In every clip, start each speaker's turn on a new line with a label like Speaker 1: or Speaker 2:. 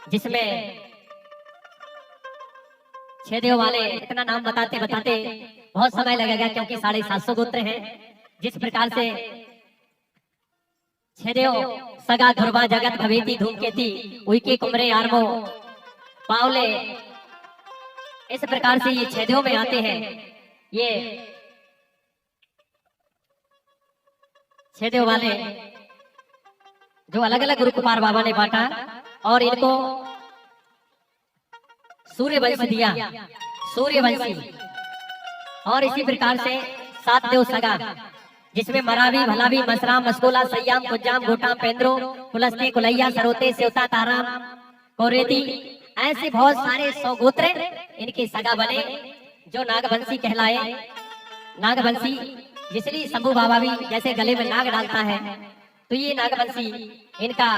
Speaker 1: जिसमें छह देव वाले इतना नाम बताते बताते बहुत समय लगेगा, क्योंकि 750 गोत्र हैं। जिस प्रकार से छह देव सगा ध्रुवा जगत भवेती धूमकेती उइके कुमरे आरमो पावले, इस प्रकार से ये छह देव में आते हैं। ये छह देव वाले जो अलग अलग गुरु कुमार बाबा ने बांटा और इनको सूर्यवंश दिया, सूर्यवंशी। और इसी प्रकार से 7 देव सगा, जिसमें मरावी भलावी मसराम मस्कोला सयाम कुजाम घोटाम पेंद्रो कुलस्ते कुलैया सरोते सेवता ताराम कोरेती, ऐसे बहुत सारे 100 गोत्र इनके सगा बने जो नागवंशी कहलाए। नागवंशी इसलिए शंभू बाबा भी जैसे गले में नाग डालता है, तो ये नागवंशी इनका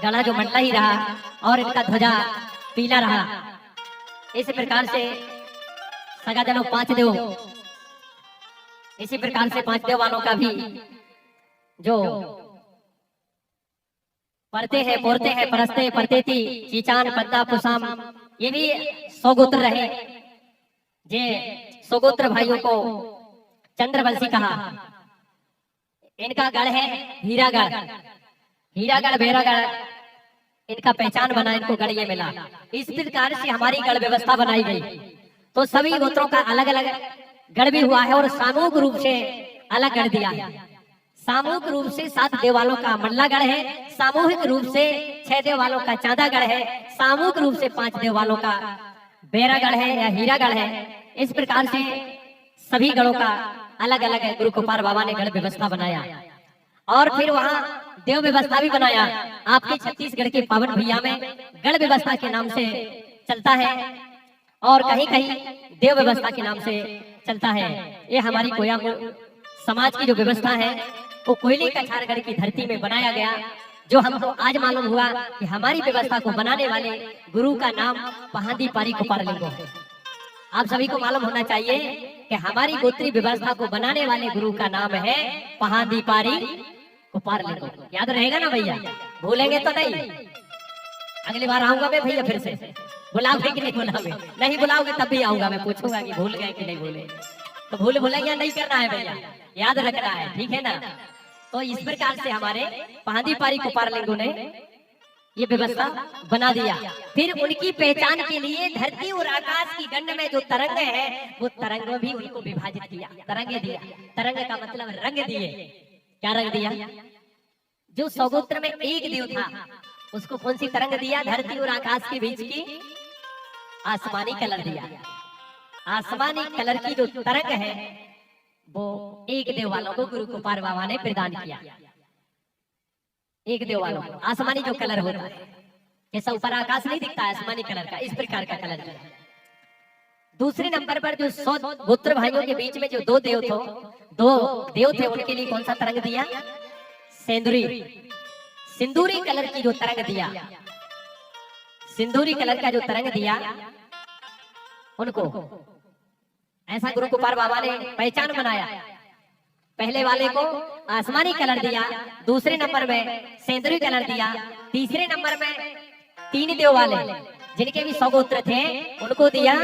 Speaker 1: गला जो मंडला ही रहा और इनका ध्वजा पीला रहा। इस प्रकार से सगा जनों 5 देव, इसी प्रकार से 5 देव वालों का भी जो पढ़ते हैं पोरते हैं परस्ते परतेती चीचान पद्दा पुसाम, ये भी 100 गोत्र रहे। जे 100 गोत्र भाइयों को चंद्रवंशी कहा। इनका गढ़ है हीरागढ़, हीरागढ़ भेरागढ़ इनका पहचान बना, इनको गढ़ ये मिला। इस प्रकार से हमारी गढ़ व्यवस्था बनाई गई। तो सभी गोत्रों का अलग अलग गढ़ भी हुआ है और सामूहिक रूप से अलग गढ़ दिया है। सामूहिक रूप से 7 देवालों का मंडलागढ़ है, सामूहिक रूप से 6 देवालों का चांदागढ़ है, सामूहिक रूप से 5 देवालों का बेरागढ़ है या हीरागढ़ है। इस प्रकार से सभी गढ़ों का अलग अलग गुरु कुमार बाबा ने गढ़ व्यवस्था बनाया और फिर वहां देव व्यवस्था भी बनाया। आपके छत्तीसगढ़ के पावन भैया में गढ़ व्यवस्था के नाम से चलता है और कहीं कहीं देव व्यवस्था के नाम से चलता है। ये हमारी कोया समाज की जो व्यवस्था है वो कोयले कछारगढ़ की धरती में बनाया गया, जो हमको आज मालूम हुआ कि हमारी व्यवस्था को बनाने वाले गुरु का नाम पहादी पारी कुपारलिंगो है। आप सभी को मालूम होना चाहिए कि हमारी गोत्री व्यवस्था को बनाने वाले गुरु का नाम है पहादी पारी कुपारलिंगो। याद रहेगा ना भैया, भूलेंगे तो नहीं। अगली बार आऊंगा मैं भैया, फिर से बुलाओगे कि नहीं बुलाओगे? नहीं बुलाओगे तब भी आऊंगा, मैं पूछूंगा कि भूल गए कि नहीं भूले। तो भूल भुलैया नहीं करना है भैया, याद रखना है, ठीक है ना। तो इस प्रकार से हमारे पहादी पारी कुपारलिंगो ने ये व्यवस्था बना दिया। फिर उनकी पहचान के लिए धरती और आकाश की गंड में जो तरंग है वो तरंग भी उनको विभाजित किया, तरंगे दिया। तरंग का मतलब रंग दिए। क्या रंग दिया? जो 100 गोत्र में एक देव था उसको कौन सी तरंग दिया? धरती और आकाश के बीच की आसमानी कलर दिया। आसमानी कलर की जो तरंग है वो एक देव वालों को गुरु कुमार बाबा ने प्रदान किया। एक देव वालों को आसमानी जो कलर होता है, जैसा ऊपर आकाश नहीं दिखता आसमानी कलर का, इस प्रकार का कलर दिया। दूसरे नंबर पर जो 100 गोत्र भाइयों के बीच में जो 2 देव थे उनके लिए कौन सा तरंग दिया? सेंदूरी, सिंदूरी कलर की जो तरंग दिया, सिंदूरी कलर का जो तरंग दिया उनको ऐसा गुरु कुमार बाबा ने पहचान बनाया। पहले वाले को आसमानी कलर दिया, दूसरे नंबर में सेंदूरी कलर दिया, तीसरे नंबर में 3 देव वाले जिनके भी 100 गोत्र थे उनको दिया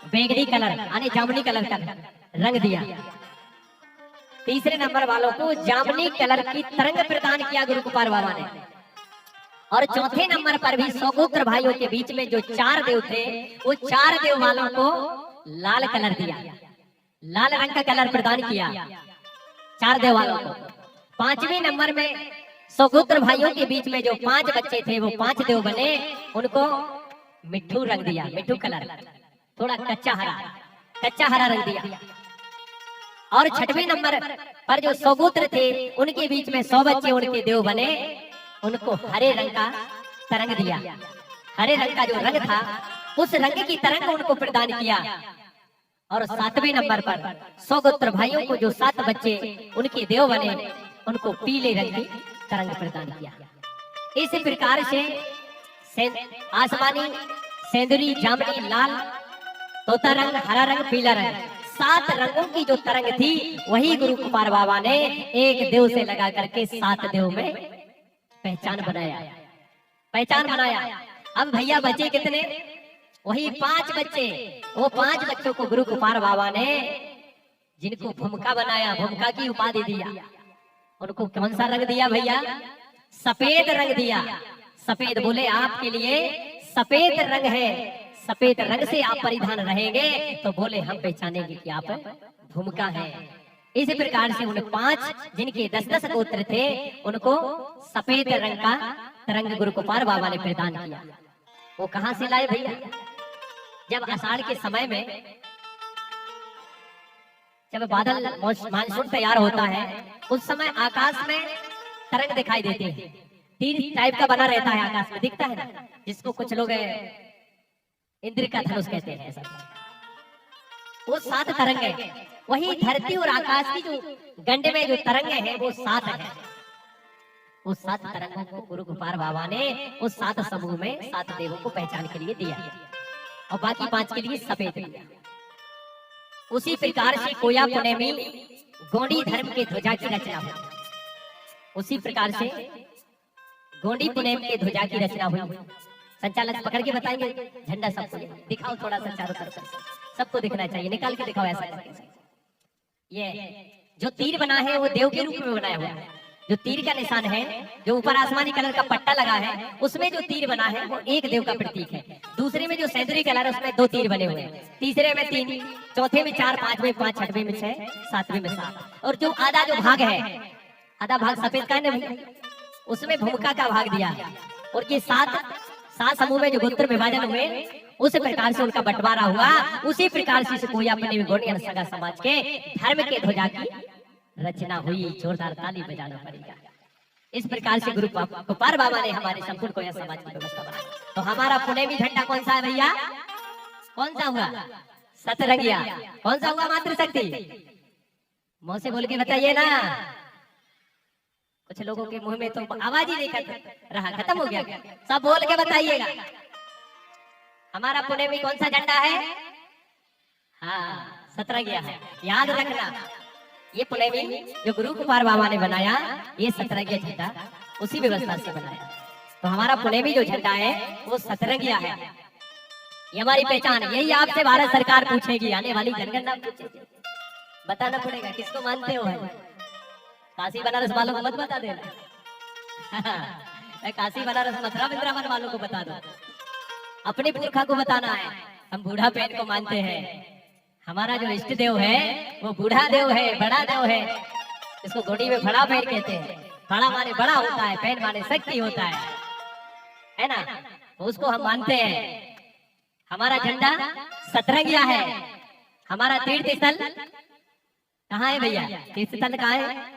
Speaker 1: बैंगनी कलर यानी जामुनी कलर का रंग दिया। तीसरे नंबर वालों को जामुनी कलर की तरंग प्रदान किया गुरु कुमार बाबा ने। और चौथे नंबर पर भी 100 गोत्र भाइयों के बीच में जो 4 देव थे वो 4 देव वालों को लाल कलर दिया, लाल रंग का कलर प्रदान किया 4 देव वालों को। 5वें नंबर में 100 गोत्र भाइयों के बीच में जो 5 बच्चे थे वो 5 देव बने, उनको मिट्ठू रंग दिया, मिट्ठू कलर, थोड़ा कच्चा हरा रंग दिया। और 6वें नंबर पर जो 100 गोत्र थे उनके बीच में 100 बच्चे उनके देव बने, उनको हरे रंग का तरंग दिया। हरे रंग का जो रंग था उस रंग की तरंग उनको प्रदान किया। और 7वें नंबर पर 100 गोत्र भाइयों को जो 7 बच्चे उनके देव बने उनको पीले रंग की तरंग प्रदान किया। इस प्रकार से आसमानी, सेंदूरी, जामुनी, लाल, तोता रंग, हरा रंग, पीला रंग, 7 रंगों की जो तरंग थी वही गुरु कुमार बाबा ने एक देव से लगा करके 7 देव में पहचान बनाया। अब भैया बचे कितने? वही 5 बच्चे। वो 5 बच्चों को गुरु कुमार बाबा ने जिनको भूमिका बनाया, भूमिका की उपाधि दिया, उनको कौन सा रंग दिया भैया? सफेद रंग दिया। सफेद बोले आपके लिए सफेद रंग है, सफेद रंग से आप परिधान रहेंगे तो बोले हम पहचानेंगे कि आप भूमिका है। इस प्रकार से उन 5 जिनके 10-10 गोत्र थे उनको सफेद रंग का रंग गुरु कुमार बाबा ने प्रदान किया। वो कहां से लाए भैया? जब आषाढ़ के समय में जब बादल मानसून तैयार होता है उस समय आकाश में तरंग दिखाई देते हैं। तीर टाइप का बना रहता है आकाश में, दिखता है ना, जिसको कुछ लोग इंद्र का धनुष कहते हैं। ऐसा वो 7 तरंग है। वही धरती और आकाश की जो गंड में जो तरंगे हैं वो 7 है। वो 7 तरंगों को गुरु कुमार बाबा ने उस 7 समूह में 7 देवों को पहचान के लिए दिया और बाकी 5 के लिए सफेद दिया। उसी प्रकार से कोया पुनेमी गोंडी धर्म के ध्वजा की रचना हुई। उसी प्रकार से गोंडी पुनेम के ध्वजा की रचना हुई। संचालक पकड़ के बताएंगे झंडा सबको दिखाओ, थोड़ा सा चारों तरफ सबको दिखना चाहिए, निकाल के दिखाओ ऐसा करके। ये जो तीर बना है वो देव के रूप में बनाया हुआ है। जो तीर का निशान है, जो ऊपर आसमानी कलर का पट्टा लगा है, उसमें जो तीर बना है वो एक देव का प्रतीक है। दूसरे में जो सैंदरी कलर है उसमें 2 तीर बने हुए हैं। तीसरे में 3, चौथे में 4, 5वें 5, 6वें में 6, 7वें में 7। और जो आधा जो भाग है, आधा भाग सफेद का है ना, उसमें भूमिका का भाग दिया है। और ये 7 समूह में जो गोत्र विभाजन हुए उस प्रकार से उनका बंटवारा हुआ। उसी प्रकार से कोई अपने गोंडियन सगा समाज के धर्म के ध्वजा की रचना हुई। जोरदार ताली बजाना पड़ेगा। इस प्रकार से गुरु कुमार बाबा ने हमारे संपूर्ण कोया समाज की व्यवस्था बनाई। तो हमारा पुनेमी झंडा कौन सा है भैया? कौन सा हुआ? सतरंगिया। कौन सा हुआ? मातृशक्ति। मुंह से बोल के बताइए ना। कुछ लोगों के मुंह में तो आवाज ही नहीं कर रहा, खत्म हो गया। सब बोल के बताइएगा। हमारा पुनेमी कौन सा झंडा है? हाँ, सतरंगिया है। याद रखना, ये पुनेमी जो गुरु कुमार बाबा ने बनाया, ये सतरंगिया झंडा उसी व्यवस्था से बनाया। तो हमारा पुनेमी जो झंडा है वो सतरंगिया है। ये हमारी पहचान है। यही आपसे भारत सरकार पूछेगी, आने वाली जनगणना पूछेगी। बताना पड़ेगा किसको मानते हो। काशी बनारस वालों को मत बता देना। काशी बनारस मथुरा वृंदावन वालों को बता दो। अपने पुरखा को बताना है। हम बूढ़ा पेन को मानते हैं। हमारा जो इष्ट देव है वो बूढ़ा देव है, बड़ा देव है। इसको गोड़ी में बड़ा पेन कहते हैं। बड़ा माने बड़ा होता है, पेन माने शक्ति होता है ना। तो उसको हम मानते हैं। हमारा झंडा सतरंगिया है। हमारा तीर्थ स्थल कहाँ है भैया? तीर्थ स्थल कहाँ है?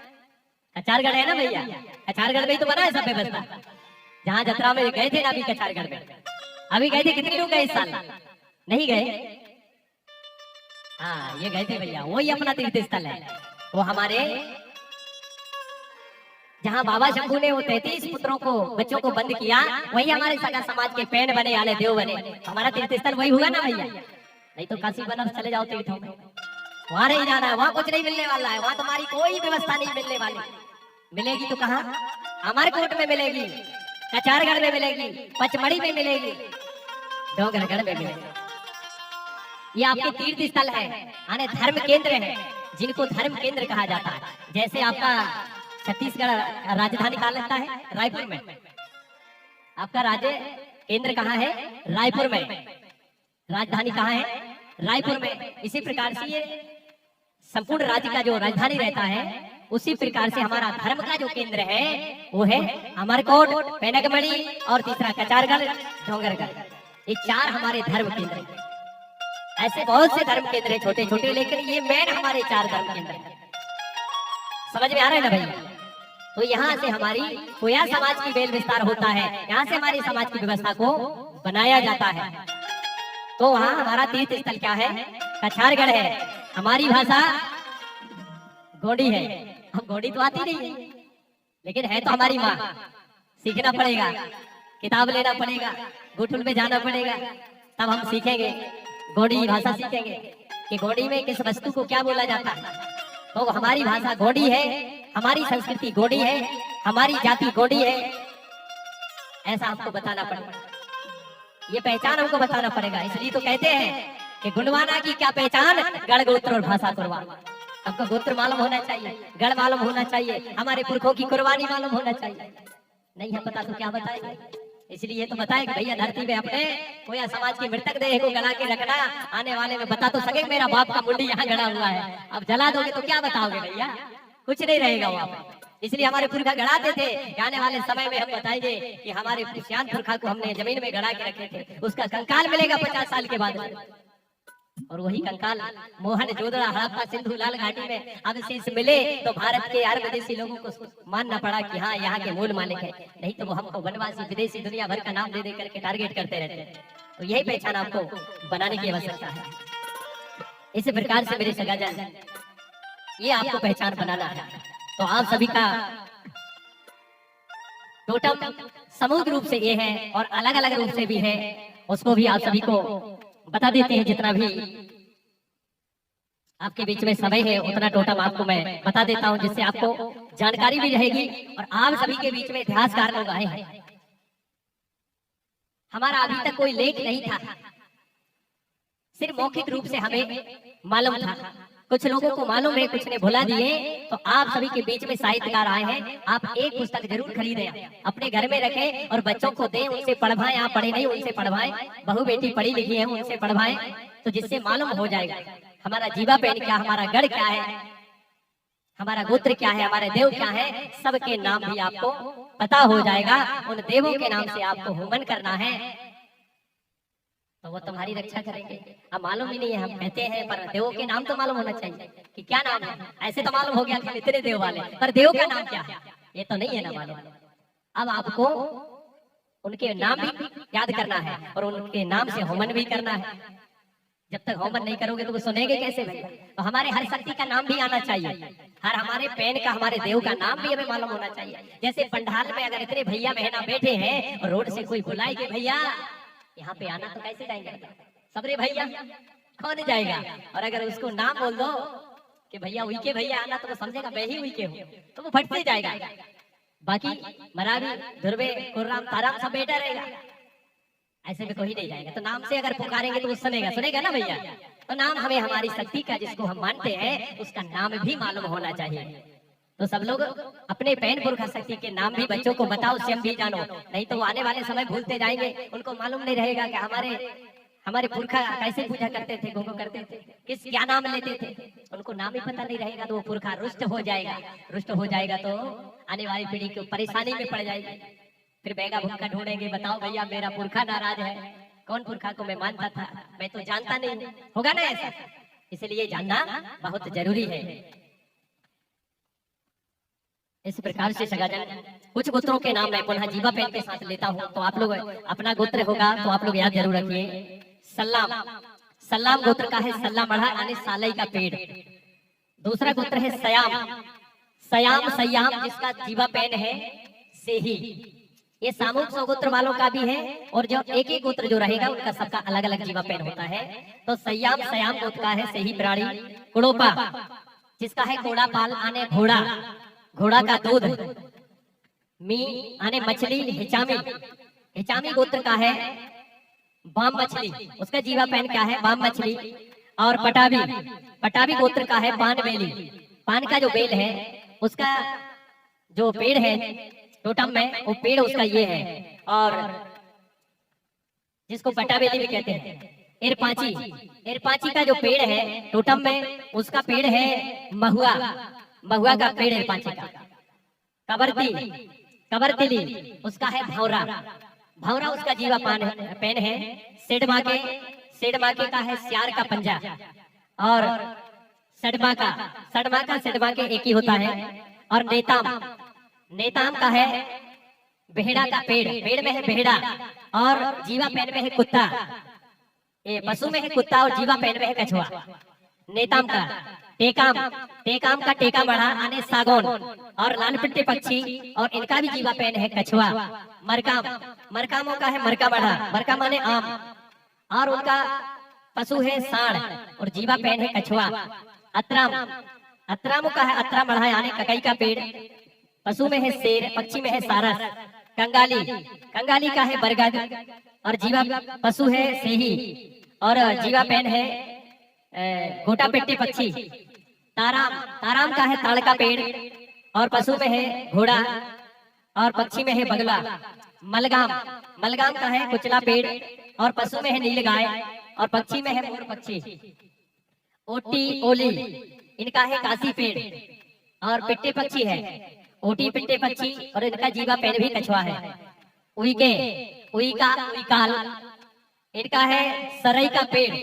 Speaker 1: कचारगढ़ है ना भैया। कचारगढ़ में ही तो बना है सब व्यवस्था। जहाँ जत्रा में गए थे ना अभी कचारगढ़ में, अभी गए थे। कितने लोग गए इस साल? नहीं गए? हाँ, ये गए थे भैया। वही अपना तीर्थ स्थल है। वो हमारे जहाँ बाबा शंभू ने वो 33 पुत्रों को, बच्चों को बंद किया, वही हमारे सगा समाज के पेन बने, आले देव बने। हमारा तीर्थ स्थल वही हुआ ना भैया। नहीं तो काशी बनारस चले जाओ तीर्थों में, वहां नहीं जाना है। वहां कुछ नहीं मिलने वाला है। वहां तुम्हारी कोई व्यवस्था नहीं मिलने वाली। मिलेगी तो कहाँ? अमरकोट में मिलेगी, कचारगढ़ में मिलेगी, पचमढ़ी में मिलेगी, डोंगरगढ़ में मिलेगी। ये आपके तीर्थ स्थल है, यानी धर्म केंद्र है, जिनको धर्म केंद्र कहा जाता है। जैसे आपका छत्तीसगढ़ राजधानी कहाँ लगता है? रायपुर में। आपका राज्य केंद्र कहाँ है? रायपुर में। राजधानी कहाँ है? रायपुर में। इसी प्रकार से ये संपूर्ण राज्य का जो राजधानी रहता है, उसी प्रकार से हमारा धर्म का जो केंद्र है वो है अमरकोट, पेनगमढ़ी और तीसरा कचारगढ़, डोंगरगढ़। ये 4 हमारे धर्म केंद्र हैं। ऐसे बहुत से धर्म केंद्र हैं छोटे छोटे, लेकिन ये मेन हमारे 4 धर्म केंद्र हैं। समझ में आ रहा है ना भैया? तो यहाँ से हमारी कोया समाज की बेल विस्तार होता है। यहाँ से हमारी समाज की व्यवस्था को बनाया जाता है। तो वहाँ हमारा तीर्थ स्थल क्या है? कचारगढ़ है। हमारी भाषा गोंडी है। हम गोंडी तो आती नहीं है, लेकिन है तो हमारी माँ। सीखना पड़ेगा, किताब लेना पड़ेगा, गुठुल में जाना पड़ेगा, तब हम सीखेंगे, गोंडी भाषा सीखेंगे कि गोंडी में किस वस्तु को क्या बोला जाता है। तो हमारी भाषा गोंडी है, हमारी संस्कृति गोंडी है, हमारी जाति गोंडी है। ऐसा आपको बताना पड़ेगा। ये पहचान हमको बताना पड़ेगा। इसलिए तो कहते हैं कि गुणवाना की क्या पहचान, गढ़ गोत्र और भाषा कुर्बान। हमको गोत्र मालूम होना चाहिए, गढ़ मालूम होना चाहिए, हमारे पुरखों की कुर्बानी मालूम होना चाहिए। नहीं है पता तो क्या बताएंगे। इसलिए तो बताए कि भैया धरती में अपने कोई समाज की मृतक देह को गला के रखना, आने वाले में बता तो सके मेरा बाप का मुंडी यहाँ गड़ा हुआ है। अब जला दोगे तो क्या बताओगे भैया, कुछ नहीं रहेगा वहां पे। इसलिए हमारे पुरखा गड़ाते थे, आने वाले समय में हम बताएंगे कि हमारे श्यान पुरखा को हमने जमीन में गड़ा के रखे थे, उसका कंकाल मिलेगा 50 साल के बाद। और वही कंकाल मोहन जोदड़ा हड़प्पा सिंधु लाल घाटी में अवशेष मिले तो भारत के हर विदेशी लोगों को मानना पड़ा कि हाँ यहाँ के मूल मालिक है। नहीं तो वो हमको वनवासी विदेशी दुनिया भर का नाम दे दे करके टारगेट करते रहते हैं। तो यही पहचान आपको बनाने की आवश्यकता है। इसी प्रकार से मेरे सगाजान ये आपको पहचान बनाना है। तो आप सभी का टोटम समूह रूप से ये है और अलग अलग रूप से भी है, उसको भी आप सभी को बता देते हैं। जितना भी आपके बीच में समय है उतना टोटम आपको मैं बता देता हूं, जिससे आपको जानकारी भी रहेगी। और आप सभी के बीच में इतिहासकार लोग आए हैं। हमारा अभी तक कोई लेख नहीं था, सिर्फ मौखिक रूप से हमें मालूम था। कुछ लोगों को मालूम है, कुछ ने भुला दिए। तो आप सभी के बीच में साहित्यकार आए हैं। आप एक पुस्तक जरूर खरीदें, अपने घर में रखें और बच्चों को दें, उनसे पढ़वाएं। आप पढ़े नहीं उनसे पढ़वाएं, बहू बेटी पढ़ी लिखी है उनसे पढ़वाएं, तो जिससे मालूम हो जाएगा हमारा जीवा पेन क्या, हमारा गढ़ क्या है, हमारा गोत्र क्या है, हमारे देव क्या है, सबके नाम भी आपको पता हो जाएगा। उन देवों के नाम से आपको होमन करना है तो वो तुम्हारी रक्षा करेंगे। अब मालूम ही नहीं है, हम कहते हैं पर देवों के नाम तो मालूम होना चाहिए कि क्या नाम है। ऐसे तो मालूम हो गया कि इतने देव वाले, पर देव का नाम क्या है ये तो नहीं है ना मालूम। अब आपको उनके नाम भी याद करना है और उनके नाम से होमन भी करना है। जब तक होमन नहीं करोगे तो वो सुनेंगे कैसे भैया। तो हमारे हर शक्ति का नाम भी आना चाहिए, हर हमारे पेन का, हमारे देव का नाम भी हमें मालूम होना चाहिए। जैसे पंडाल में अगर इतने भैया बहना बैठे हैं और रोड से कोई बुलाए कि भैया यहाँ पे आना, तो कैसे जाएंगे सबरे भैया, कौन जाएगा। और अगर उसको नाम बोल दो कि भैया हुई के भैया आना, तो वो समझेगा मैं ही हुई के हूँ, तो वो फटते जाएगा। बाकी मरावी ध्रुवे कुर्राम ताराम सब बेटा रहेगा, ऐसे में कोई नहीं जाएगा। तो नाम से अगर पुकारेंगे तो वो सुनेगा, सुनेगा ना भैया। तो नाम हमें हमारी शक्ति का, जिसको हम मानते हैं, उसका नाम भी मालूम होना चाहिए। तो सब लोग अपने पैन पुरखा शक्ति के नाम भी बच्चों को बताओ, स्वयं भी जानो, नहीं तो आने वाले समय भूलते जाएंगे। उनको मालूम नहीं रहेगा कि हमारे पुरखा कैसे पूजा करते थे, गोगो करते थे, किस क्या नाम लेते थे, उनको नाम ही पता नहीं रहेगा। तो वो पुरखा रुष्ट हो जाएगा, रुष्ट हो जाएगा तो आने वाली पीढ़ी को परेशानी में पड़ जाएगी। फिर बेगा भूखा ढूंढेंगे, बताओ भैया मेरा पुरखा नाराज है, कौन पुरखा को मैं मानता था, मैं तो जानता नहीं, होगा ना ऐसा। इसलिए जानना बहुत जरूरी है। इस प्रकार से सगाजन कुछ गोत्रों के नाम मैं पुनः जीवा पेन के साथ लेता हूँ। तो आप लोग अपना गोत्र होगा तो आप लोग याद जरूर रखिए। सल्लाम, सल्लाम गोत्र का है सल्ला मढ़ा यानी सालई का पेड़। दूसरा गोत्र है सयाम, सयाम सयाम जिसका जीवा पेन है सेही। ये सामूहिक गोत्र वालों का भी है और जो एक एक गोत्र जो रहेगा उनका सबका अलग अलग जीवा पेन होता है। तो सयाम सयाम गोत्र का है सेही प्राणी। कुड़ोपा जिसका है कोड़ा पाल आने घोड़ा, घोड़ा का दूध। मी आने मछली। हिचामी, हिचामी गोत्र का है बाम मछली, उसका जीवा पेन क्या है बाम मछली। और पटावी, पटावी गोत्र का है पान बेली। पान का जो बेल है उसका जो पेड़ है टोटम में, वो पेड़ उसका ये है। और जिसको पटाबेली भी कहते हैं। एरपाची, एरपाची का जो पेड़ है टोटम में उसका पेड़ है महुआ, महुआ का पेड़ है पांचे का। कबरती, कबरतिली उसका है भौरा, भौरा उसका जीवा पान है, पेन है। सेडमाके, सेडमाके का है सियार का पंजा। और सडमाका, सडमाका सेडमाके एक ही होता है। और नेताम, नेताम का है बेहड़ा का पेड़, पेड़ में है बेहड़ा और जीवा पेन में है कुत्ता। ये पशु में है कुत्ता और जीवा पेन में है कछुआ। नेताम का टेकाम, टेकाम का टेका बढ़ा आने सागौन और लालपिट्टे पक्षी और इनका भी जीवा पेन है कछुआ। मरकाम, मरकामों का है मरका बढ़ा, मरका माने आम और उनका पशु है सांड और जीवा पेन है कछुआ। अतराम, अतराम का है अतरा बढ़ा यानी ककई का पेड़, पशु में है शेर, पक्षी में है सारस, कंगाली, कंगाली का है बरगद, और जीवा पशु है सेही, और जीवा पेन है गोटा पेट्टी पक्षी। ताराम, ताराम का है ताड़ का पेड़, और पशु में है घोड़ा, और पक्षी में है बगला। मलगाम, मलगाम का है कुचला पेड़, और पशु में है नील गाय, और पक्षी में है मोर पक्षी। ओटी ओली, इनका है काशी पेड़, और पिट्टे पक्षी है ओटी पिट्टे पक्षी, और इनका जीवा पेड़ भी कछुआ है। उइके, उइका उइकाल, इनका है सरई का पेड़,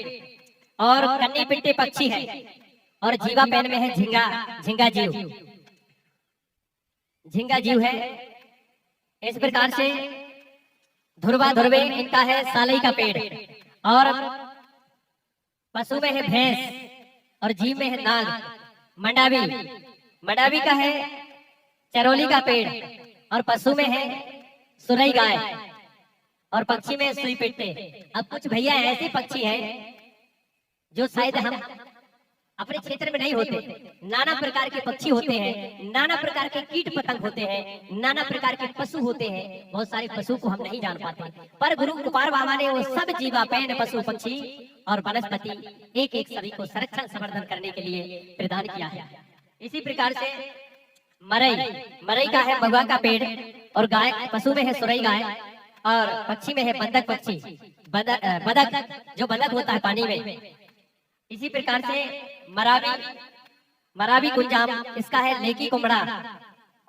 Speaker 1: और कन्नी पिट्टे पक्षी है, और जीवा पेन में है झिंगा, झिंगा जीव, झिंगा जीव है। इस प्रकार से ध्रुवा ध्रुवे, इनका है सालई का पेड़, और पशु में है भैंस, और जीव में है नाग। मंडावी, मंडावी का है चरोली का पेड़, और पशु में है सुरई गाय, और पक्षी में सुई पिट्टे। अब कुछ भैया ऐसे पक्षी हैं जो शायद हम अपने क्षेत्र में नहीं होते। नाना प्रकार के पक्षी होते हैं, नाना प्रकार के कीट पतंग होते हैं, नाना प्रकार के पशु होते हैं। बहुत सारे पशु को हम नहीं जान पाते, पर गुरु गोपाल बाबा ने वो सब जीवा पेन पशु पक्षी और वनस्पति एक एक सभी को संरक्षण संवर्धन करने के लिए प्रदान किया है। इसी प्रकार से मरई, मरई का है महुआ का पेड़, और गाय पशु में है सुरई गाय, और पक्षी में है बंदक पक्षी, बदक जो बदक होता है पानी में। इसी प्रकार से मरावी, मरावी कुंजाम, इसका है लेकी कुमड़ा,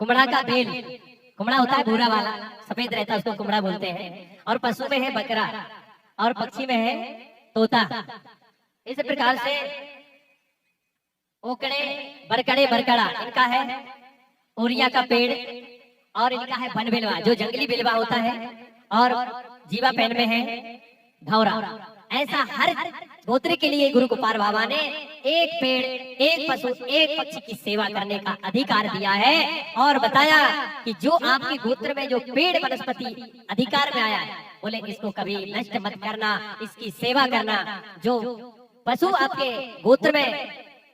Speaker 1: कुमड़ा का बेल, कुमड़ा होता है भूरा वाला सफेद रहता है, उसको कुमड़ा बोलते हैं। और पशु में है बकरा, और पक्षी में है तोता। इस प्रकार से ओकड़े बरकड़े बरकड़ा, इनका है ओरिया का पेड़, और इनका है वन बिलवा जो जंगली बिलवा होता है, और जीवा पेन में है भौरा। ऐसा हर गोत्र के लिए गुरु गोपाल बाबा ने एक पेड़, एक पशु, एक पक्षी की सेवा करने का अधिकार दिया है, और बताया कि जो आपके गोत्र में जो पेड़ वनस्पति अधिकार में आया है, बोले इसको कभी नष्ट मत करना, इसकी सेवा करना। जो पशु आपके गोत्र में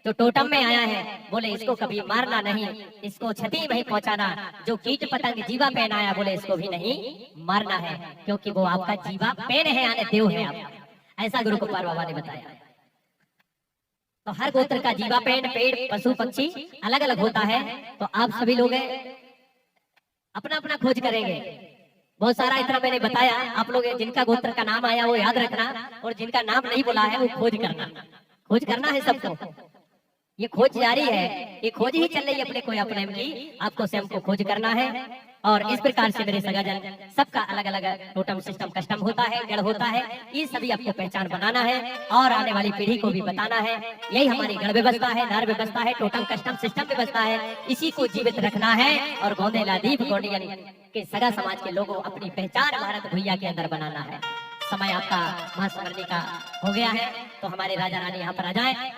Speaker 1: जो टोटम में आया है, बोले इसको कभी मारना नहीं, इसको क्षति नहीं पहुंचाना। जो कीट पतंग जीवा पेन आया, बोले इसको भी नहीं मारना है, क्योंकि वो आपका जीवा पेन है, यानी देव है आप। ऐसा गुरु गोपाल बाबा ने बताया। तो हर गोत्र का जीवा पेन पेड़ पशु पक्षी अलग अलग होता है। तो आप सभी लोग अपना अपना खोज करेंगे। बहुत सारा इतना मैंने बताया, आप लोग जिनका गोत्र का नाम आया वो याद रखना, और जिनका नाम नहीं बोला है वो खोज करना। खोज करना है सबको, ये खोज जारी है, ये खोज ही चल रही है अपने को अपने की, आपको स्वयं को खोज करना है। और इस प्रकार से मेरे सगाजन सबका अलग अलग टोटम सिस्टम कस्टम होता है, जड़ होता है, ये सभी आपको पहचान बनाना है, और आने वाली पीढ़ी को भी बताना है। यही हमारी गण व्यवस्था है, नार व्यवस्था है, टोटम कस्टम सिस्टम व्यवस्था है, इसी को जीवित रखना है। और गोंदेला दीप गोंडियन के सगा समाज के लोगों अपनी पहचान भारत भैया के अंदर बनाना है। समय आपका महास्मरणी का हो गया है, तो हमारे राजा रानी यहाँ पर आ जाए।